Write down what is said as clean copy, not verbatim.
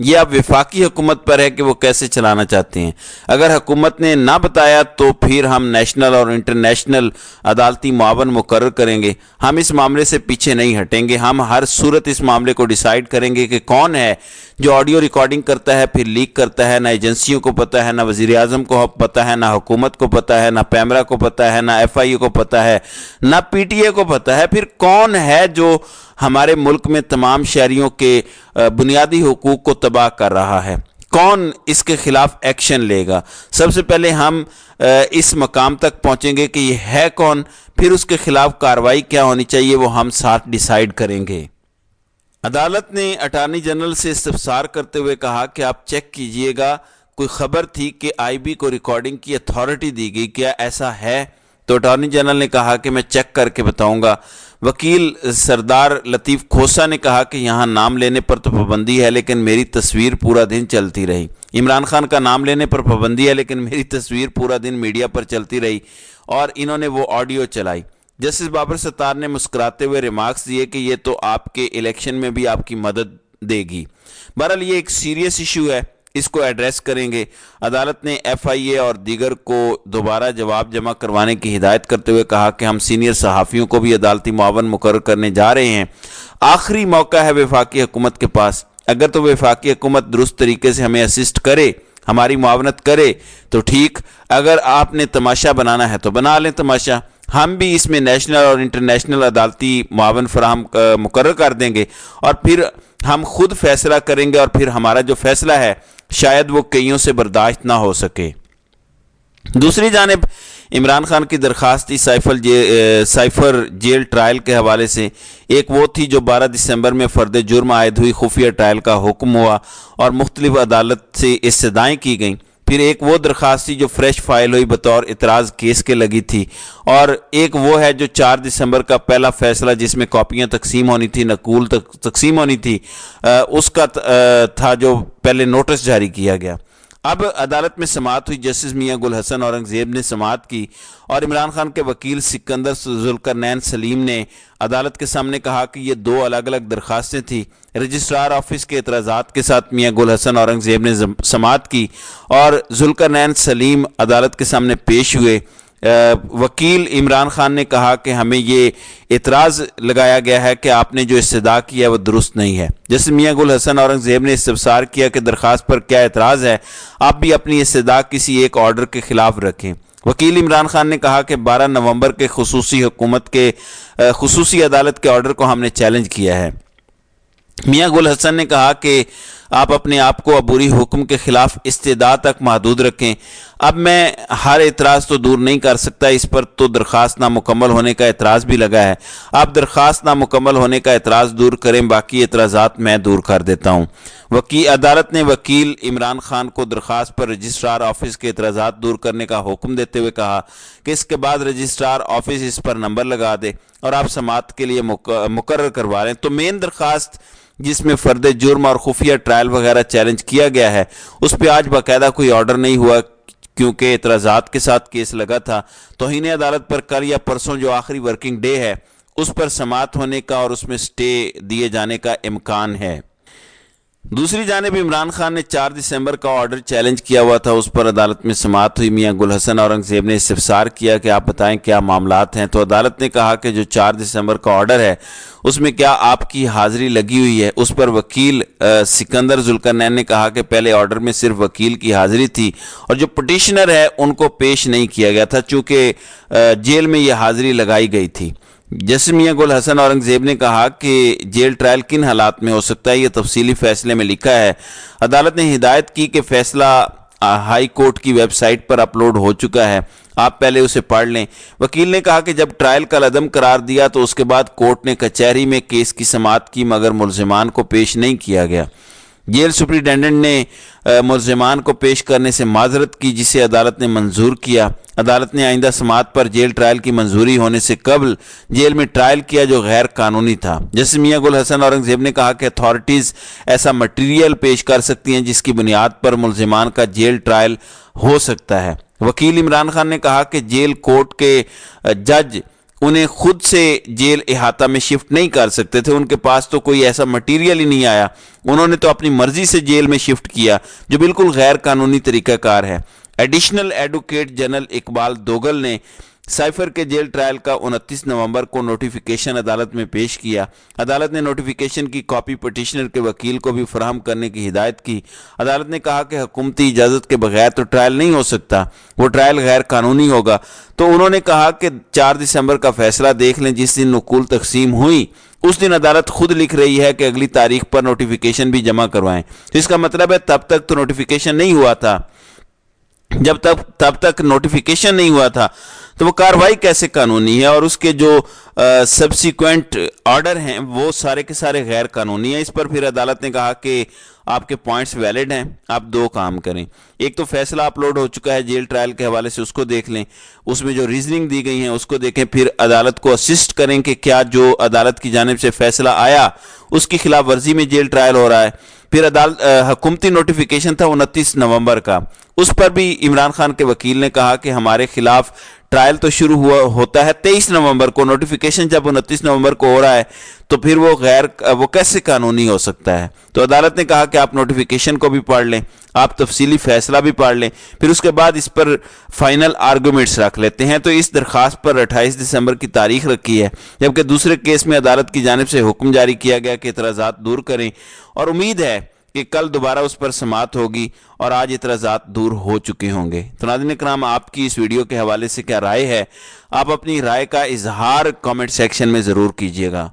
یہ اب وفاقی حکومت پر ہے کہ وہ کیسے چلانا چاہتے ہیں۔ اگر حکومت نے نہ بتایا تو پھر ہم نیشنل اور انٹرنیشنل عدالتی معاون مقرر کریں گے۔ ہم اس معاملے سے پیچھے نہیں ہٹیں گے۔ ہم ہر صورت اس معاملے کو ڈیسائیڈ کریں گے کہ کون ہے جو آڈیو ریکارڈنگ کرتا ہے پھر لیک کرتا ہے۔ نہ ایجنسیوں کو پتہ ہے، نہ وزیر اعظم کو پتہ ہے، نہ حکومت کو پتہ ہے، نہ پیمرا کو پتہ ہے، نہ ایف آئی اے کو پتہ ہے، نہ پی ٹی اے کو پتہ ہے۔ پھر کون ہے جو ہمارے ملک میں تمام شہریوں کے بنیادی حقوق کو تباہ کر رہا ہے؟ کون اس کے خلاف ایکشن لے گا؟ سب سے پہلے ہم اس مقام تک پہنچیں گے کہ یہ ہے کون، پھر اس کے خلاف کارروائی کیا ہونی چاہیے وہ ہم ساتھ ڈیسائیڈ کریں گے۔ عدالت نے اٹارنی جنرل سے استفسار کرتے ہوئے کہا کہ آپ چیک کیجئے گا، کوئی خبر تھی کہ آئی بی کو ریکارڈنگ کی اتھارٹی دی گئی، کیا ایسا ہے؟ تو اٹارنی جنرل نے کہا کہ میں چیک کر کے بتاؤں گا۔ وکیل سردار لطیف کھوسہ نے کہا کہ یہاں نام لینے پر تو پابندی ہے لیکن میری تصویر پورا دن چلتی رہی۔ عمران خان کا نام لینے پر پابندی ہے لیکن میری تصویر پورا دن میڈیا پر چلتی رہی اور انہوں نے وہ آڈیو چلائی۔ جسٹس بابر ستار نے مسکراتے ہوئے ریمارکس دیے کہ یہ تو آپ کے الیکشن میں بھی آپ کی مدد دے گی۔ بہرحال یہ ایک سیریس ایشو ہے، اس کو ایڈریس کریں گے۔ عدالت نے ایف آئی اے اور دیگر کو دوبارہ جواب جمع کروانے کی ہدایت کرتے ہوئے کہا کہ ہم سینئر صحافیوں کو بھی عدالتی معاون مقرر کرنے جا رہے ہیں۔ آخری موقع ہے وفاقی حکومت کے پاس، اگر تو وفاقی حکومت درست طریقے سے ہمیں اسسٹ کرے، ہماری معاونت کرے تو ٹھیک، اگر آپ نے تماشا بنانا ہے تو بنا لیں تماشا۔ ہم بھی اس میں نیشنل اور انٹرنیشنل عدالتی معاون فراہم مقرر کر دیں گے اور پھر ہم خود فیصلہ کریں گے، اور پھر ہمارا جو فیصلہ ہے شاید وہ کئیوں سے برداشت نہ ہو سکے۔ دوسری جانب عمران خان کی درخواست تھی سائفر جیل ٹرائل کے حوالے سے۔ ایک وہ تھی جو 12 دسمبر میں فرد جرم عائد ہوئی خفیہ ٹرائل کا حکم ہوا اور مختلف عدالت سے استدعائیں کی گئیں۔ پھر ایک وہ درخواست تھی جو فریش فائل ہوئی بطور اعتراض کیس کے لگی تھی، اور ایک وہ ہے جو 4 دسمبر کا پہلا فیصلہ جس میں کاپیاں تقسیم ہونی تھی، نقول تقسیم ہونی تھی، اس کا تھا جو پہلے نوٹس جاری کیا گیا۔ اب عدالت میں سماعت ہوئی، جسٹس میاں گل حسن اورنگزیب نے سماعت کی اور عمران خان کے وکیل سکندر ذوالقرنین سلیم نے عدالت کے سامنے کہا کہ یہ 2 الگ الگ درخواستیں تھیں۔ رجسٹرار آفس کے اعتراضات کے ساتھ میاں گل حسن اورنگزیب نے سماعت کی اور ذوالقرنین سلیم عدالت کے سامنے پیش ہوئے۔ وکیل عمران خان نے کہا کہ ہمیں یہ اعتراض لگایا گیا ہے کہ آپ نے جو استدعا کیا ہے وہ درست نہیں ہے۔ جیسے میاں گل حسن اورنگزیب نے استفسار کیا کہ درخواست پر کیا اعتراض ہے، آپ بھی اپنی استدعا کسی ایک آرڈر کے خلاف رکھیں۔ وکیل عمران خان نے کہا کہ 12 نومبر کے خصوصی عدالت کے آرڈر کو ہم نے چیلنج کیا ہے۔ میاں گل حسن نے کہا کہ آپ اپنے آپ کو عبوری حکم کے خلاف استدعا تک محدود رکھیں۔ اب میں ہر اعتراض تو دور نہیں کر سکتا، اس پر تو درخواست نامکمل ہونے کا اعتراض بھی لگا ہے۔ آپ درخواست نامکمل ہونے کا اعتراض دور کریں، باقی اعتراضات میں دور کر دیتا ہوں۔ عدالت نے وکیل عمران خان کو درخواست پر رجسٹرار آفس کے اعتراضات دور کرنے کا حکم دیتے ہوئے کہا کہ اس کے بعد رجسٹرار آفس اس پر نمبر لگا دے اور آپ سماعت کے لیے مقرر کروا لیں۔ تو مین درخواست جس میں فرد جرم اور خفیہ ٹرائل وغیرہ چیلنج کیا گیا ہے، اس پہ آج باقاعدہ کوئی آرڈر نہیں ہوا کیونکہ اعتراضات کے ساتھ کیس لگا تھا۔ توہین عدالت پر کل یا پرسوں جو آخری ورکنگ ڈے ہے اس پر سماعت ہونے کا اور اس میں سٹے دیے جانے کا امکان ہے۔ دوسری جانب عمران خان نے 4 دسمبر کا آرڈر چیلنج کیا ہوا تھا، اس پر عدالت میں سماعت ہوئی۔ میاں گل حسن اورنگزیب نے استفسار کیا کہ آپ بتائیں کیا معاملات ہیں، تو عدالت نے کہا کہ جو 4 دسمبر کا آرڈر ہے اس میں کیا آپ کی حاضری لگی ہوئی ہے؟ اس پر وکیل سکندر ذوالقرنین نے کہا کہ پہلے آرڈر میں صرف وکیل کی حاضری تھی اور جو پٹیشنر ہے ان کو پیش نہیں کیا گیا تھا چونکہ جیل میں یہ حاضری لگائی گئی تھی۔ جسٹس میاں گل حسن اورنگزیب نے کہا کہ جیل ٹرائل کن حالات میں ہو سکتا ہے، یہ تفصیلی فیصلے میں لکھا ہے۔ عدالت نے ہدایت کی کہ فیصلہ ہائی کورٹ کی ویب سائٹ پر اپلوڈ ہو چکا ہے، آپ پہلے اسے پڑھ لیں۔ وکیل نے کہا کہ جب ٹرائل کا عدم قرار دیا تو اس کے بعد کورٹ نے کچہری میں کیس کی سماعت کی مگر ملزمان کو پیش نہیں کیا گیا۔ جیل سپرنٹینڈنٹ نے ملزمان کو پیش کرنے سے معذرت کی جسے عدالت نے منظور کیا۔ عدالت نے آئندہ سماعت پر جیل ٹرائل کی منظوری ہونے سے قبل جیل میں ٹرائل کیا جو غیر قانونی تھا۔ جیسے میاں گل حسن اورنگزیب نے کہا کہ اتھارٹیز ایسا مٹیریل پیش کر سکتی ہیں جس کی بنیاد پر ملزمان کا جیل ٹرائل ہو سکتا ہے۔ وکیل عمران خان نے کہا کہ جیل کورٹ کے جج انہیں خود سے جیل احاطہ میں شفٹ نہیں کر سکتے تھے، ان کے پاس تو کوئی ایسا مٹیریل ہی نہیں آیا، انہوں نے تو اپنی مرضی سے جیل میں شفٹ کیا، جو بالکل غیر قانونی طریقہ کار ہے۔ Additional advocate general Iqbal Duggal نے سائفر کے جیل ٹرائل کا 29 نومبر کو نوٹیفیکیشن عدالت میں پیش کیا۔ عدالت نے نوٹیفیکیشن کی کاپی پٹیشنر کے وکیل کو بھی فراہم کرنے کی ہدایت کی۔ عدالت نے کہا کہ حکومتی اجازت کے بغیر تو ٹرائل نہیں ہو سکتا، وہ ٹرائل غیر قانونی ہوگا۔ تو انہوں نے کہا کہ 4 دسمبر کا فیصلہ دیکھ لیں، جس دن نقول تقسیم ہوئی اس دن عدالت خود لکھ رہی ہے کہ اگلی تاریخ پر نوٹیفیکیشن بھی جمع کروائیں۔ تو اس کا مطلب ہے تب تک تو نوٹیفیکیشن نہیں ہوا تھا، تب تک نوٹیفیکیشن نہیں ہوا تھا تو وہ کاروائی کیسے قانونی ہے؟ اور اس کے جو سبسیکوینٹ آرڈر ہیں وہ سارے کے سارے غیر قانونی ہیں۔ اس پر پھر عدالت نے کہا کہ آپ کے پوائنٹس ویلڈ ہیں، آپ 2 کام کریں۔ ایک تو فیصلہ اپلوڈ ہو چکا ہے جیل ٹرائل کے حوالے سے، اس کو دیکھ لیں، اس میں جو ریزننگ دی گئی ہیں اس کو دیکھیں، پھر عدالت کو اسسٹ کریں کہ کیا جو عدالت کی جانب سے فیصلہ آیا اس کی خلاف ورزی میں جیل ٹرائل ہو رہا ہے۔ پھر حکومتی نوٹیفیکیشن تھا 29 نومبر کا، اس پر بھی عمران خان کے وکیل نے کہا کہ ہمارے خلاف ٹرائل تو شروع ہوتا ہے 23 نومبر کو، نوٹیفیکیشن جب 29 نومبر کو ہو رہا ہے تو پھر وہ کیسے قانونی ہو سکتا ہے؟ تو عدالت نے کہا کہ آپ نوٹیفیکیشن کو بھی پڑھ لیں، آپ تفصیلی فیصلہ بھی پڑھ لیں، پھر اس کے بعد اس پر فائنل آرگومنٹس رکھ لیتے ہیں۔ تو اس درخواست پر 28 دسمبر کی تاریخ رکھی ہے، جبکہ دوسرے کیس میں عدالت کی جانب سے حکم جاری کیا گیا کہ اعتراضات دور کریں، اور امید ہے کہ کل دوبارہ اس پر سماعت ہوگی اور آج اعتراضات دور ہو چکے ہوں گے۔ تو ناظرین کرام، آپ کی اس ویڈیو کے حوالے سے کیا رائے ہے؟ آپ اپنی رائے کا اظہار کامنٹ سیکشن میں ضرور کیجیے گا۔